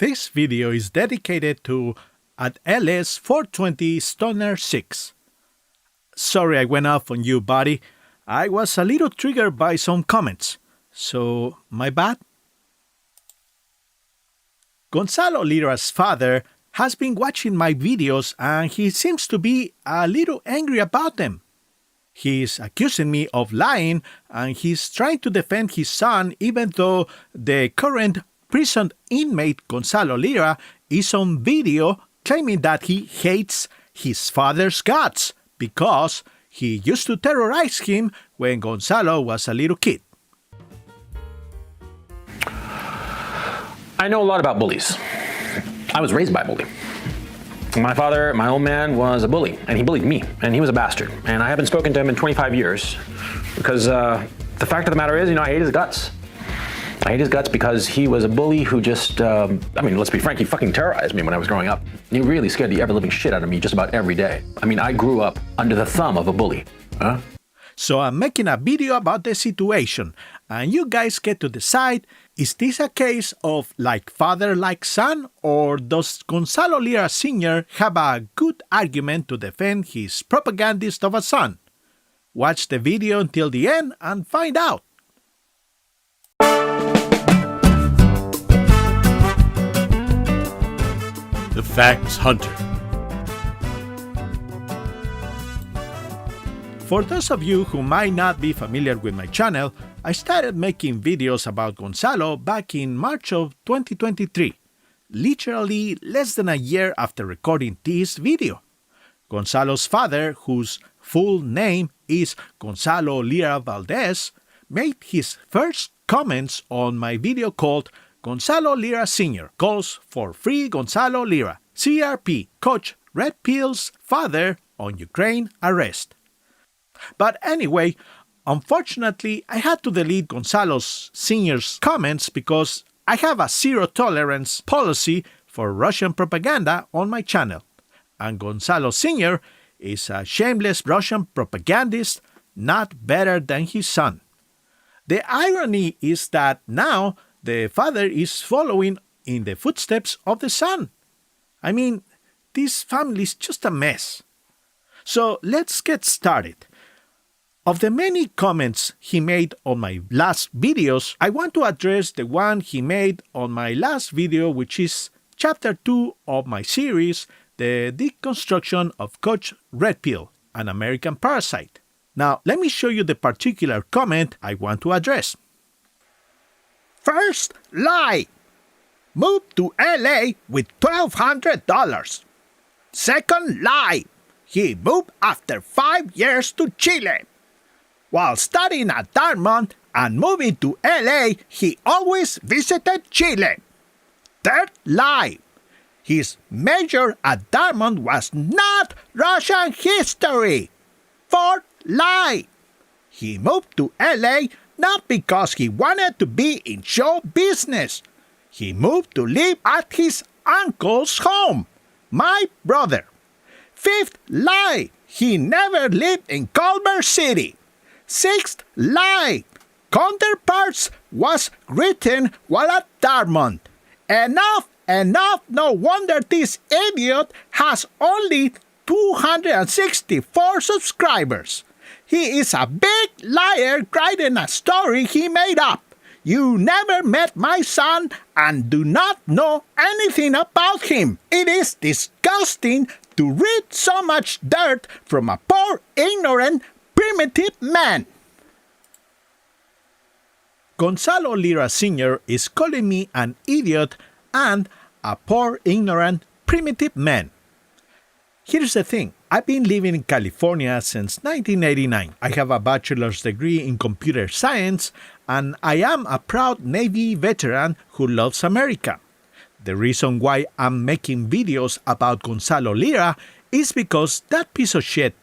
This video is dedicated to at LS 420 Stoner 6. Sorry I went off on you, buddy. I was a little triggered by some comments. So, my bad? Gonzalo Lira's father has been watching my videos and he seems to be a little angry about them. He's accusing me of lying and he's trying to defend his son even though the current prison inmate Gonzalo Lira is on video claiming that he hates his father's guts because he used to terrorize him when Gonzalo was a little kid. I know a lot about bullies. I was raised by a bully. My father, my old man, was a bully, and he bullied me, and he was a bastard. And I haven't spoken to him in 25 years because the fact of the matter is, I hate his guts. I hate his guts because he was a bully who just, let's be frank, he fucking terrorized me when I was growing up. He really scared the ever-living shit out of me just about every day. I grew up under the thumb of a bully. So I'm making a video about the situation, and you guys get to decide, is this a case of like father like son, or does Gonzalo Lira Sr. have a good argument to defend his propagandist of a son? Watch the video until the end and find out. The Facts Hunter. For those of you who might not be familiar with my channel, I started making videos about Gonzalo back in March of 2023, literally less than a year after recording this video. Gonzalo's father, whose full name is Gonzalo Lira Valdez, made his first comments on my video called Gonzalo Lira Sr. Calls for Free Gonzalo Lira, CRP, Coach Red Pill's father on Ukraine arrest. But anyway, unfortunately, I had to delete Gonzalo Sr.'s comments because I have a zero-tolerance policy for Russian propaganda on my channel, and Gonzalo Sr. is a shameless Russian propagandist, not better than his son. The irony is that now the father is following in the footsteps of the son. This family is just a mess. So let's get started. Of the many comments he made on my last videos, I want to address the one he made on my last video, which is Chapter 2 of my series, The Deconstruction of Coach Red Pill, an American Parasite. Now, let me show you the particular comment I want to address. First lie. Moved to LA with $1,200. Second lie. He moved after 5 years to Chile. While studying at Dartmouth and moving to LA, he always visited Chile. Third lie. His major at Dartmouth was not Russian history. Fourth lie. He moved to LA not because he wanted to be in show business. He moved to live at his uncle's home, my brother. Fifth lie. He never lived in Culver City. Sixth lie. Counterparts was written while at Dartmouth. Enough. No wonder this idiot has only 264 subscribers. He is a big liar writing a story he made up. You never met my son and do not know anything about him. It is disgusting to read so much dirt from a poor, ignorant, primitive man. Gonzalo Lira Sr. is calling me an idiot and a poor, ignorant, primitive man. Here's the thing. I've been living in California since 1989. I have a bachelor's degree in computer science, and I am a proud Navy veteran who loves America. The reason why I'm making videos about Gonzalo Lira is because that piece of shit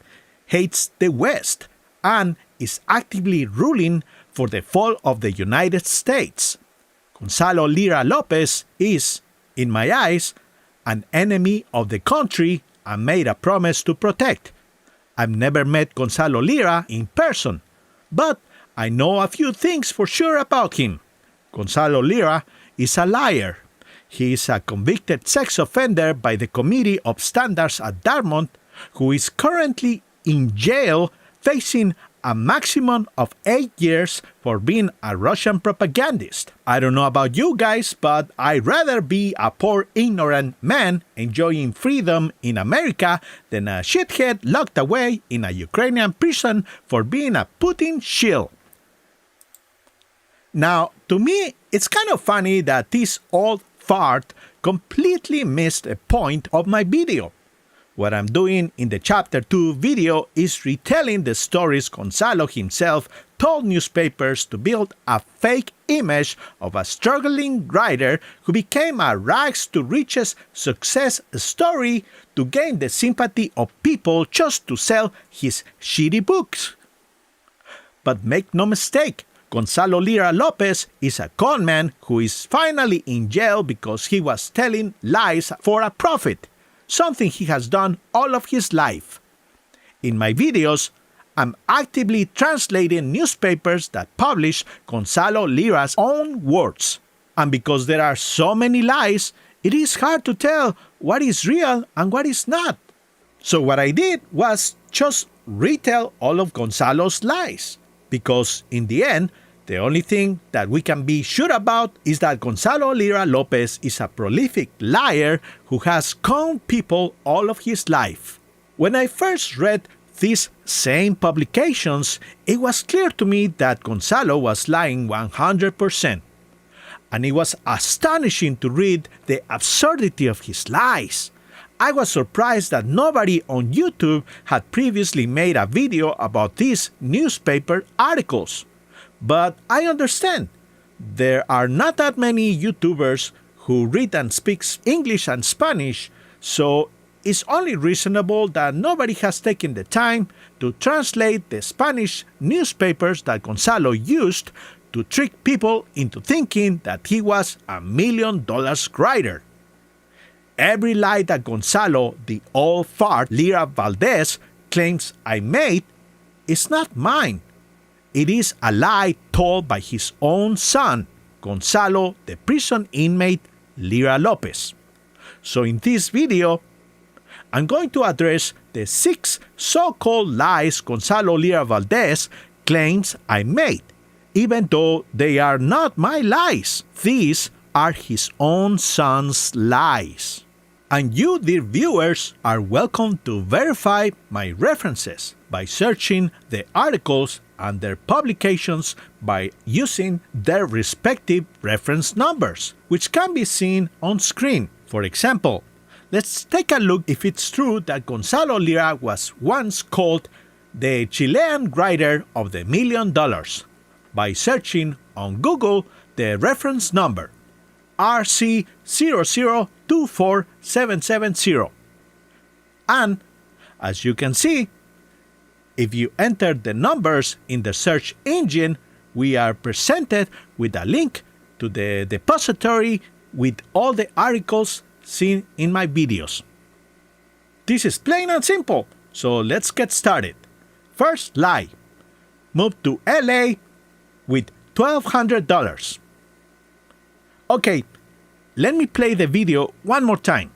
hates the West and is actively ruling for the fall of the United States. Gonzalo Lira Lopez is, in my eyes, an enemy of the country and made a promise to protect. I've never met Gonzalo Lira in person, but I know a few things for sure about him. Gonzalo Lira is a liar. He is a convicted sex offender by the Committee of Standards at Dartmouth, who is currently in jail facing a maximum of 8 years for being a Russian propagandist. I don't know about you guys, but I'd rather be a poor ignorant man enjoying freedom in America than a shithead locked away in a Ukrainian prison for being a Putin shill. Now, to me, it's kind of funny that this old fart completely missed a point of my video. What I'm doing in the Chapter 2 video is retelling the stories Gonzalo himself told newspapers to build a fake image of a struggling writer who became a rags-to-riches success story to gain the sympathy of people just to sell his shitty books. But make no mistake, Gonzalo Lira Lopez is a conman who is finally in jail because he was telling lies for a profit, something he has done all of his life. In my videos, I'm actively translating newspapers that publish Gonzalo Lira's own words. And because there are so many lies, it is hard to tell what is real and what is not. So what I did was just retell all of Gonzalo's lies. Because in the end, the only thing that we can be sure about is that Gonzalo Lira Lopez is a prolific liar who has conned people all of his life. When I first read these same publications, it was clear to me that Gonzalo was lying 100%. And it was astonishing to read the absurdity of his lies. I was surprised that nobody on YouTube had previously made a video about these newspaper articles. But I understand. There are not that many YouTubers who read and speak English and Spanish, so it's only reasonable that nobody has taken the time to translate the Spanish newspapers that Gonzalo used to trick people into thinking that he was a $1 million writer. Every lie that Gonzalo, the old fart Lira Valdez, claims I made is not mine. It is a lie told by his own son, Gonzalo, the prison inmate Lira Lopez. So in this video, I'm going to address the 6 so-called lies Gonzalo Lira Valdez claims I made, even though they are not my lies. These are his own son's lies. And you, dear viewers, are welcome to verify my references by searching the articles and their publications by using their respective reference numbers, which can be seen on screen. For example, let's take a look if it's true that Gonzalo Lira was once called the Chilean writer of the $1 million by searching on Google the reference number RC0024770. And as you can see, if you enter the numbers in the search engine, we are presented with a link to the depository with all the articles seen in my videos. This is plain and simple, so let's get started. First lie. Moved to LA with $1,200. Okay, let me play the video one more time.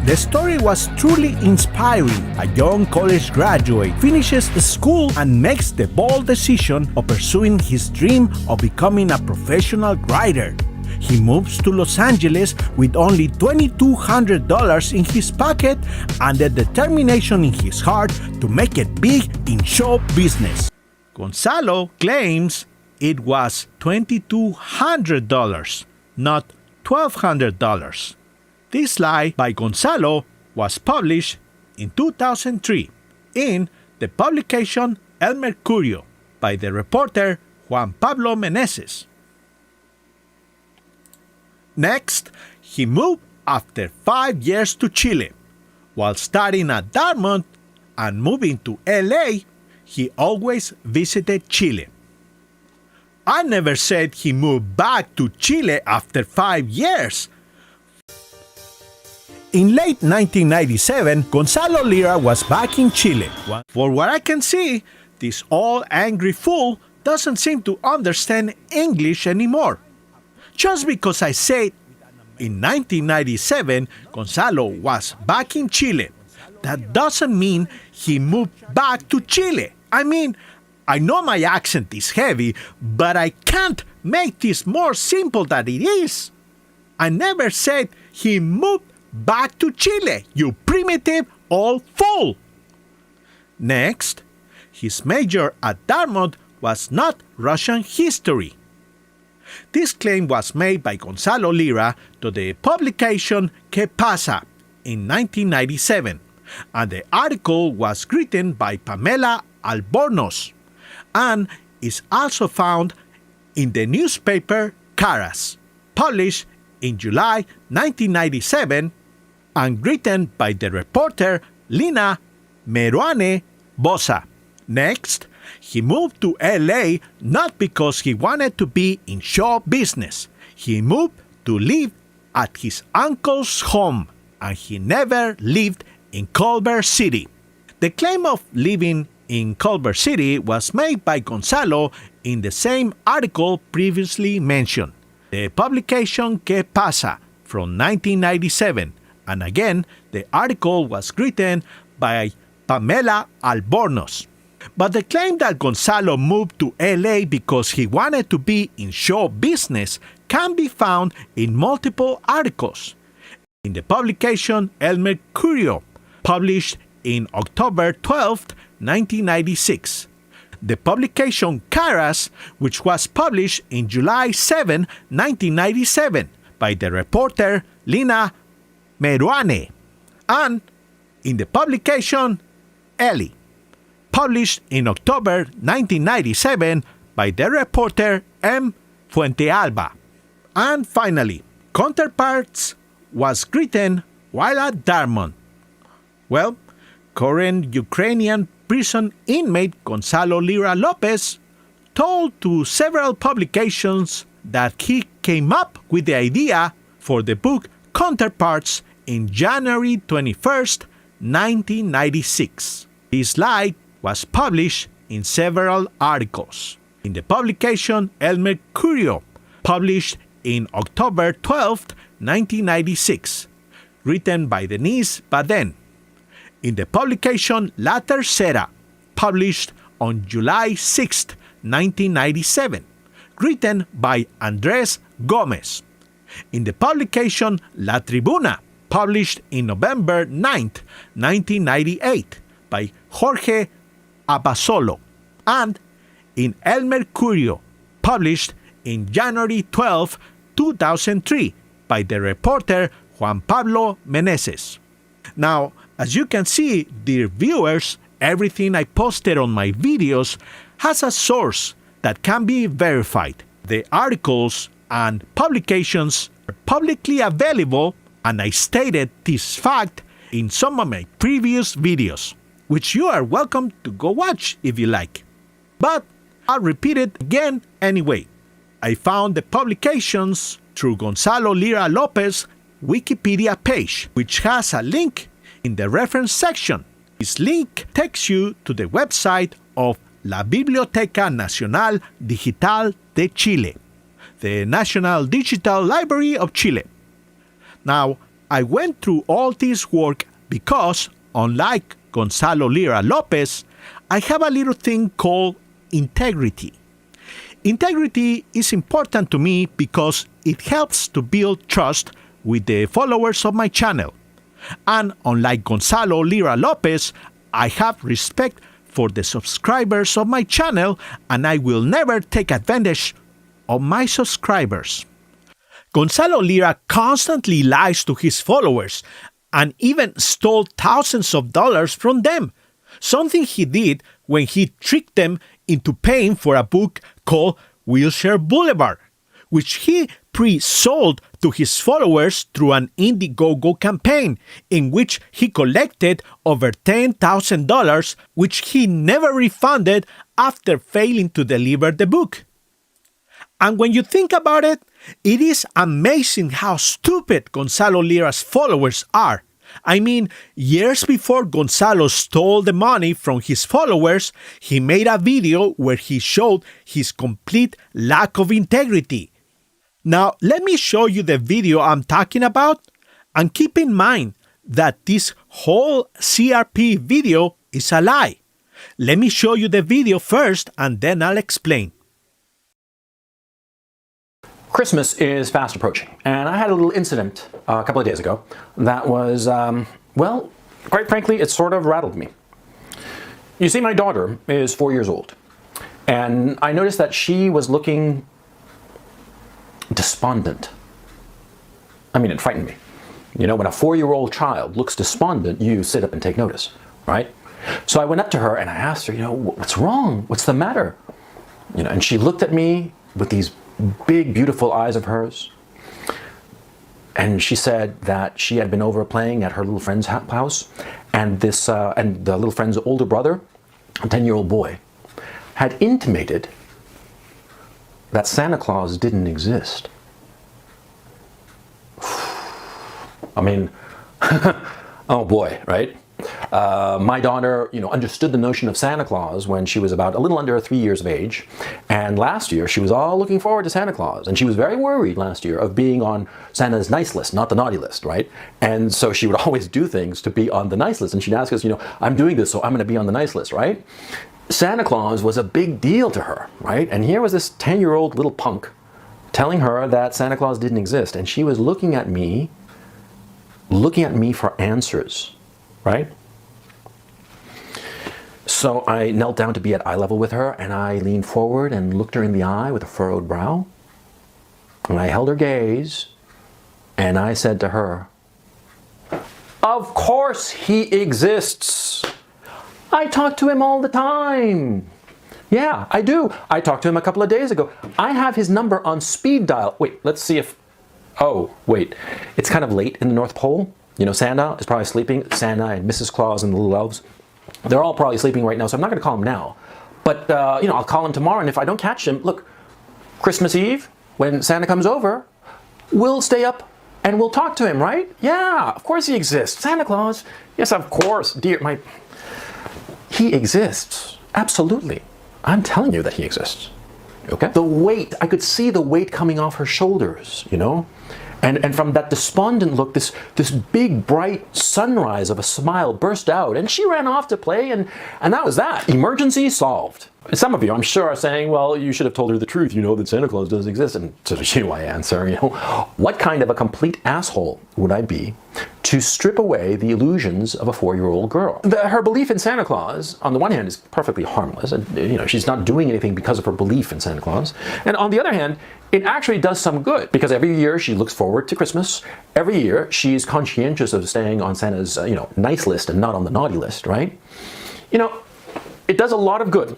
The story was truly inspiring. A young college graduate finishes school and makes the bold decision of pursuing his dream of becoming a professional writer. He moves to Los Angeles with only $2,200 in his pocket and the determination in his heart to make it big in show business. Gonzalo claims it was $2,200, not $1,200. This lie by Gonzalo was published in 2003 in the publication El Mercurio by the reporter Juan Pablo Meneses. Next, he moved after 5 years to Chile. While studying at Dartmouth and moving to LA, he always visited Chile. I never said he moved back to Chile after 5 years. In late 1997, Gonzalo Lira was back in Chile. For what I can see, this old angry fool doesn't seem to understand English anymore. Just because I said In 1997, Gonzalo was back in Chile. That doesn't mean he moved back to Chile. I know my accent is heavy, but I can't make this more simple than it is. I never said he moved back to Chile, you primitive old fool. Next, his major at Dartmouth was not Russian history. This claim was made by Gonzalo Lira to the publication ¿Qué pasa? In 1997, and the article was written by Pamela Albornoz and is also found in the newspaper Caras, published in July 1997 and written by the reporter Lina Meruane Bosa. Next, he moved to LA not because he wanted to be in show business. He moved to live at his uncle's home, and he never lived in Culver City. The claim of living in Culver City was made by Gonzalo in the same article previously mentioned, the publication ¿Qué pasa? From 1997, and again, the article was written by Pamela Albornoz. But the claim that Gonzalo moved to LA because he wanted to be in show business can be found in multiple articles. In the publication El Mercurio, published in October 12, 1996. The publication Caras, which was published in July 7, 1997, by the reporter Lina Meruane, and in the publication Ellie, published in October 1997 by the reporter M. Fuentealba. And finally, Counterparts was written while at Dartmouth. Well, current Ukrainian prison inmate Gonzalo Lira Lopez told to several publications that he came up with the idea for the book Counterparts in January 21st, 1996. This slide was published in several articles. In the publication El Mercurio, published in October 12, 1996, written by Denise Baden. In the publication La Tercera, published on July 6, 1997, written by Andrés Gómez. In the publication La Tribuna, published in November 9, 1998, by Jorge Abasolo, and in El Mercurio, published in January 12, 2003, by the reporter Juan Pablo Meneses. Now, as you can see, dear viewers, everything I posted on my videos has a source that can be verified. The articles and publications are publicly available, and I stated this fact in some of my previous videos, which you are welcome to go watch if you like. But I'll repeat it again anyway. I found the publications through Gonzalo Lira Lopez Wikipedia page, which has a link in the reference section. This link takes you to the website of la Biblioteca Nacional Digital de Chile, the National Digital Library of Chile. Now, I went through all this work because, unlike Gonzalo Lira Lopez, I have a little thing called integrity. Integrity is important to me because it helps to build trust with the followers of my channel. And unlike Gonzalo Lira Lopez, I have respect for the subscribers of my channel, and I will never take advantage of my subscribers. Gonzalo Lira constantly lies to his followers and even stole thousands of dollars from them, something he did when he tricked them into paying for a book called Wheelchair Boulevard, which he pre-sold to his followers through an Indiegogo campaign in which he collected over $10,000, which he never refunded after failing to deliver the book. And when you think about it, it is amazing how stupid Gonzalo Lira's followers are. I mean, years before Gonzalo stole the money from his followers, he made a video where he showed his complete lack of integrity. Now, let me show you the video I'm talking about, and keep in mind that this whole CRP video is a lie. Let me show you the video first, and then I'll explain. Christmas is fast approaching, and I had a little incident a couple of days ago that was, well, quite frankly, it sort of rattled me. You see, my daughter is 4 years old, and I noticed that she was looking despondent. I mean, it frightened me. You know, when a 4-year-old child looks despondent, you sit up and take notice, right? So I went up to her and I asked her, you know, what's wrong? What's the matter? You know, and she looked at me with these big, beautiful eyes of hers. And she said that she had been over playing at her little friend's house, and and the little friend's older brother, a 10-year-old boy, had intimated that Santa Claus didn't exist. I mean, oh boy, right? My daughter, you know, understood the notion of Santa Claus when she was about a little under 3 years of age. And last year, she was all looking forward to Santa Claus. And she was very worried last year of being on Santa's nice list, not the naughty list, right? And so she would always do things to be on the nice list. And she'd ask us, you know, I'm doing this, so I'm going to be on the nice list, right? Santa Claus was a big deal to her, right? And here was this 10-year-old little punk telling her that Santa Claus didn't exist. And she was looking at me for answers, right? So I knelt down to be at eye level with her, and I leaned forward and looked her in the eye with a furrowed brow. And I held her gaze, and I said to her, "Of course he exists. I talk to him all the time. Yeah, I do. I talked to him a couple of days ago. I have his number on speed dial." Wait, let's see if... Oh, wait. It's kind of late in the North Pole. You know, Santa is probably sleeping. Santa and Mrs. Claus and the little elves. They're all probably sleeping right now, so I'm not going to call him now. But, you know, I'll call him tomorrow, and if I don't catch him, look, Christmas Eve, when Santa comes over, we'll stay up and we'll talk to him, right? Yeah, of course he exists. Santa Claus. Yes, of course, dear, he exists. Absolutely. I'm telling you that he exists. Okay? The weight, I could see the weight coming off her shoulders, you know? And from that despondent look, this big, bright sunrise of a smile burst out, and she ran off to play, and that was that. Emergency solved. Some of you, I'm sure, are saying, well, you should have told her the truth. You know that Santa Claus does exist. And so you know, I answer, you know, what kind of a complete asshole would I be to strip away the illusions of a 4-year-old girl? Her belief in Santa Claus, on the one hand, is perfectly harmless. And, you know, she's not doing anything because of her belief in Santa Claus. And on the other hand, it actually does some good, because every year she looks forward to Christmas. Every year she's conscientious of staying on Santa's, you know, nice list and not on the naughty list, right? You know, it does a lot of good.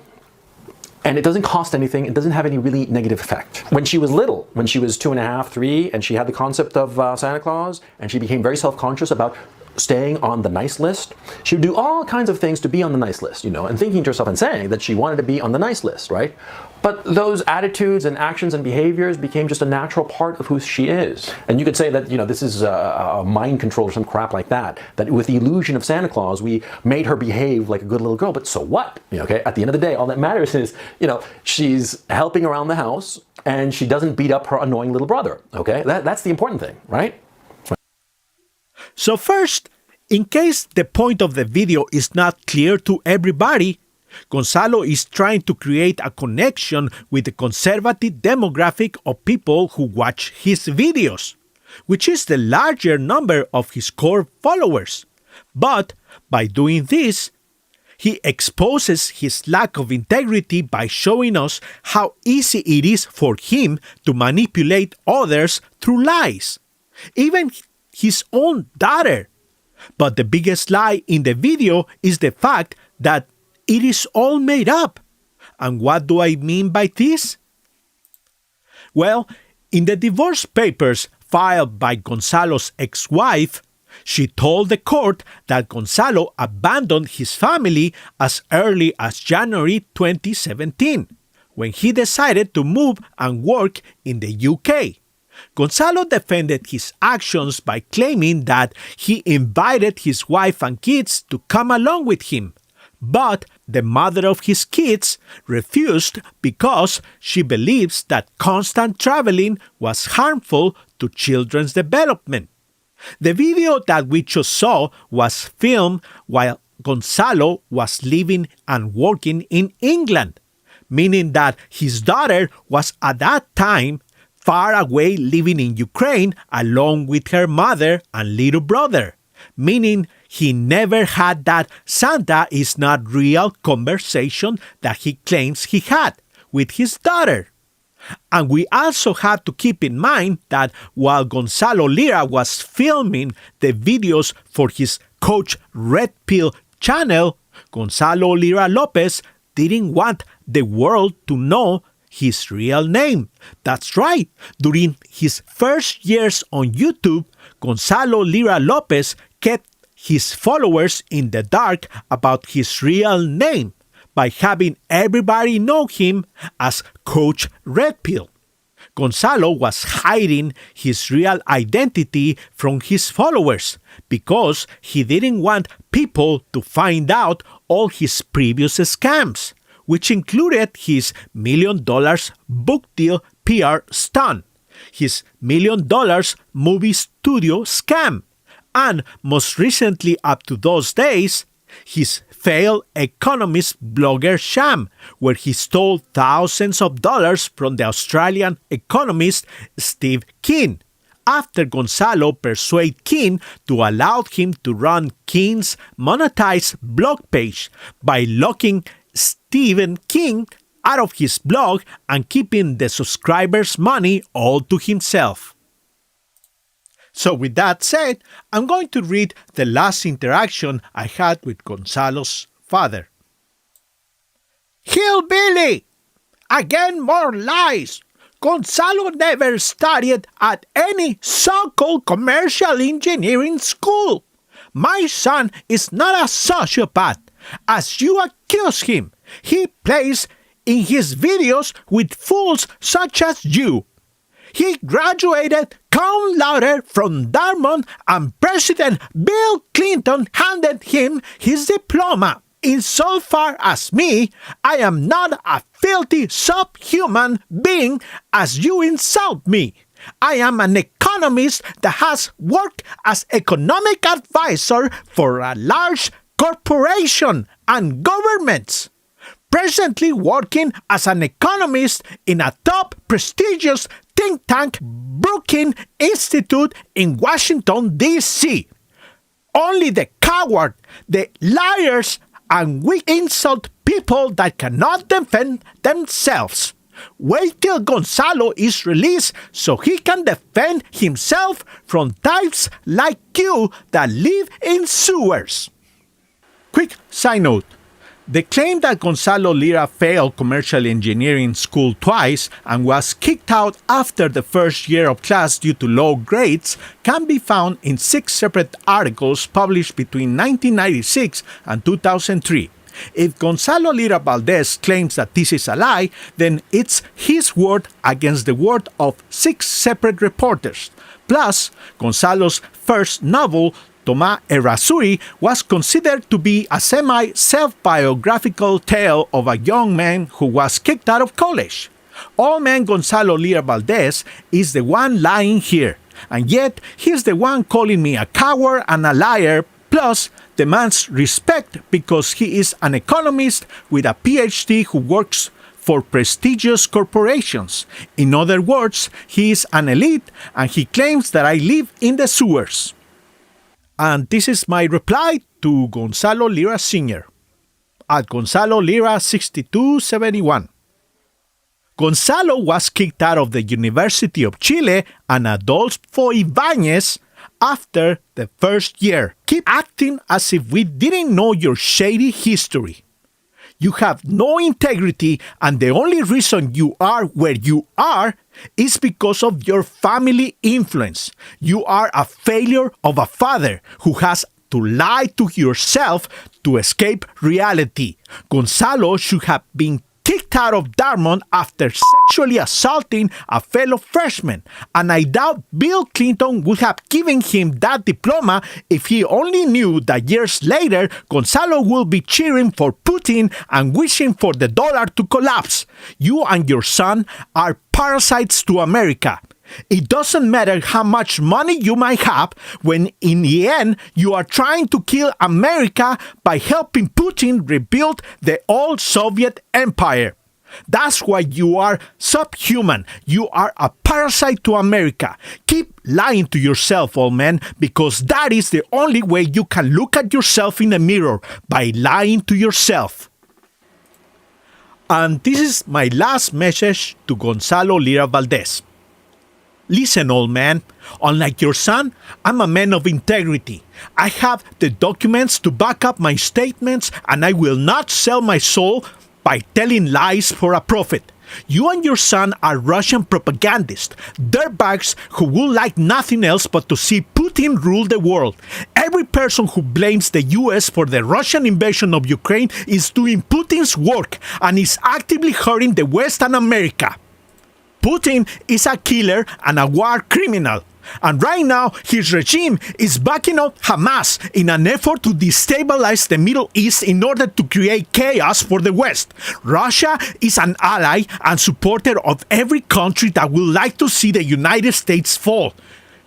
And it doesn't cost anything. It doesn't have any really negative effect. When she was little, when she was 2.5, 3, and she had the concept of Santa Claus, and she became very self-conscious about staying on the nice list, she would do all kinds of things to be on the nice list, you know, and thinking to herself and saying that she wanted to be on the nice list, right? But those attitudes and actions and behaviors became just a natural part of who she is. And you could say that, you know, this is a mind control or some crap like that, that with the illusion of Santa Claus, we made her behave like a good little girl. But so what? You know, okay? At the end of the day, all that matters is, you know, she's helping around the house and she doesn't beat up her annoying little brother, okay? That's the important thing, right? So first, in case the point of the video is not clear to everybody, Gonzalo is trying to create a connection with the conservative demographic of people who watch his videos, which is the larger number of his core followers. But by doing this, he exposes his lack of integrity by showing us how easy it is for him to manipulate others through lies, even his own daughter. But the biggest lie in the video is the fact that it is all made up. And what do I mean by this? Well, in the divorce papers filed by Gonzalo's ex-wife, she told the court that Gonzalo abandoned his family as early as January 2017, when he decided to move and work in the UK. Gonzalo defended his actions by claiming that he invited his wife and kids to come along with him. But the mother of his kids refused because she believes that constant traveling was harmful to children's development. The video that we just saw was filmed while Gonzalo was living and working in England, meaning that his daughter was at that time far away living in Ukraine along with her mother and little brother, meaning he never had that Santa is not real conversation that he claims he had with his daughter. And we also have to keep in mind that while Gonzalo Lira was filming the videos for his Coach Red Pill channel, Gonzalo Lira Lopez didn't want the world to know his real name. That's right. During his first years on YouTube, Gonzalo Lira Lopez kept his followers in the dark about his real name by having everybody know him as Coach Red Pill. Gonzalo was hiding his real identity from his followers because he didn't want people to find out all his previous scams, which included his $1 million book deal PR stunt, his $1 million movie studio scam, and most recently up to those days, his failed economist blogger sham, where he stole thousands of dollars from the Australian economist Steve Keen, after Gonzalo persuaded Keen to allow him to run Keen's monetized blog page by locking Stephen King out of his blog and keeping the subscribers' money all to himself. So with that said, I'm going to read the last interaction I had with Gonzalo's father. Hillbilly! Again more lies! Gonzalo never studied at any so-called commercial engineering school. My son is not a sociopath, as you accuse him. He plays in his videos with fools such as you. He graduated cum laude from Dartmouth and President Bill Clinton handed him his diploma. Insofar as me, I am not a filthy subhuman being as you insult me. I am an economist that has worked as economic advisor for a large corporation and governments. Presently working as an economist in a top prestigious think tank, Brookings Institute in Washington, D.C. Only the coward, the liars, and weak insult people that cannot defend themselves. Wait till Gonzalo is released so he can defend himself from types like you that live in sewers. Quick side note. The claim that Gonzalo Lira failed commercial engineering school twice and was kicked out after the first year of class due to low grades can be found in 6 separate articles published between 1996 and 2003. If Gonzalo Lira Valdez claims that this is a lie, then it's his word against the word of 6 separate reporters. Plus, Gonzalo's first novel, Tomá Errázuriz, was considered to be a semi-self-biographical tale of a young man who was kicked out of college. Old man Gonzalo Lira Valdez is the one lying here, and yet he's the one calling me a coward and a liar, plus demands respect because he is an economist with a PhD who works for prestigious corporations. In other words, he is an elite and he claims that I live in the sewers. And this is my reply to Gonzalo Lira Sr. at Gonzalo Lira 6271. Gonzalo was kicked out of the University of Chile and Adolfo Ibáñez after the first year. Keep acting as if we didn't know your shady history. You have no integrity, and the only reason you are where you are is because of your family influence. You are a failure of a father who has to lie to yourself to escape reality. Gonzalo should have been kicked out of Dartmouth after sexually assaulting a fellow freshman, and I doubt Bill Clinton would have given him that diploma if he only knew that years later Gonzalo will be cheering for Putin and wishing for the dollar to collapse. You and your son are parasites to America. It doesn't matter how much money you might have when in the end you are trying to kill America by helping Putin rebuild the old Soviet empire. That's why you are subhuman. You are a parasite to America. Keep lying to yourself, old man, because that is the only way you can look at yourself in the mirror, by lying to yourself. And this is my last message to Gonzalo Lira Valdez. Listen, old man, unlike your son, I'm a man of integrity. I have the documents to back up my statements, and I will not sell my soul by telling lies for a profit. You and your son are Russian propagandists, dirtbags who would like nothing else but to see Putin rule the world. Every person who blames the US for the Russian invasion of Ukraine is doing Putin's work and is actively hurting the West and America. Putin is a killer and a war criminal. And right now, his regime is backing up Hamas in an effort to destabilize the Middle East in order to create chaos for the West. Russia is an ally and supporter of every country that would like to see the United States fall.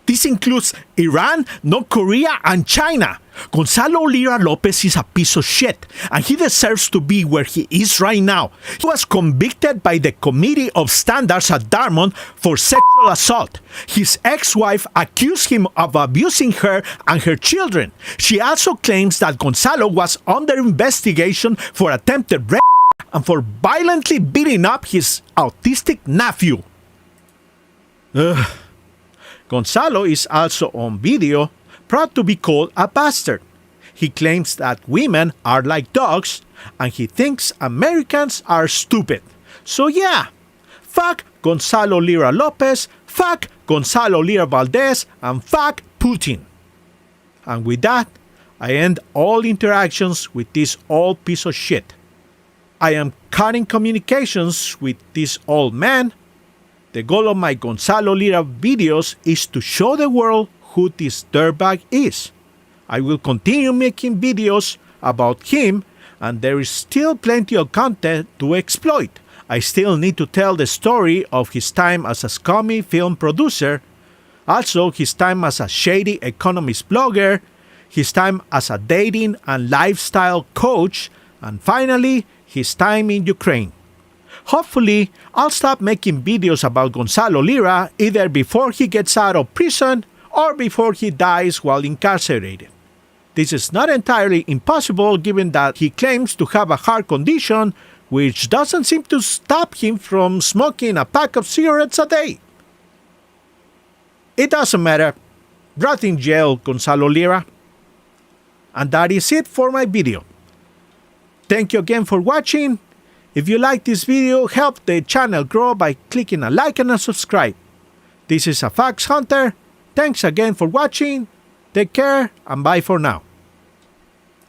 This includes Iran, North Korea, and China. Gonzalo Lira Lopez is a piece of shit, and he deserves to be where he is right now. He was convicted by the Committee of Standards at Dartmouth for sexual assault. His ex-wife accused him of abusing her and her children. She also claims that Gonzalo was under investigation for attempted rape and for violently beating up his autistic nephew. Gonzalo is also on video, proud to be called a bastard. He claims that women are like dogs, and he thinks Americans are stupid. So yeah, fuck Gonzalo Lira Lopez, fuck Gonzalo Lira Valdez, and fuck Putin. And with that, I end all interactions with this old piece of shit. I am cutting communications with this old man. The goal of my Gonzalo Lira videos is to show the world who this dirtbag is. I will continue making videos about him, and there is still plenty of content to exploit. I still need to tell the story of his time as a scummy film producer, also his time as a shady economist blogger, his time as a dating and lifestyle coach, and finally, his time in Ukraine. Hopefully, I'll stop making videos about Gonzalo Lira either before he gets out of prison or before he dies while incarcerated. This is not entirely impossible given that he claims to have a heart condition which doesn't seem to stop him from smoking a pack of cigarettes a day. It doesn't matter. Rot in jail, Gonzalo Lira. And that is it for my video. Thank you again for watching. If you like this video, help the channel grow by clicking a like and a subscribe. This is a Facts Hunter. Thanks again for watching. Take care and bye for now.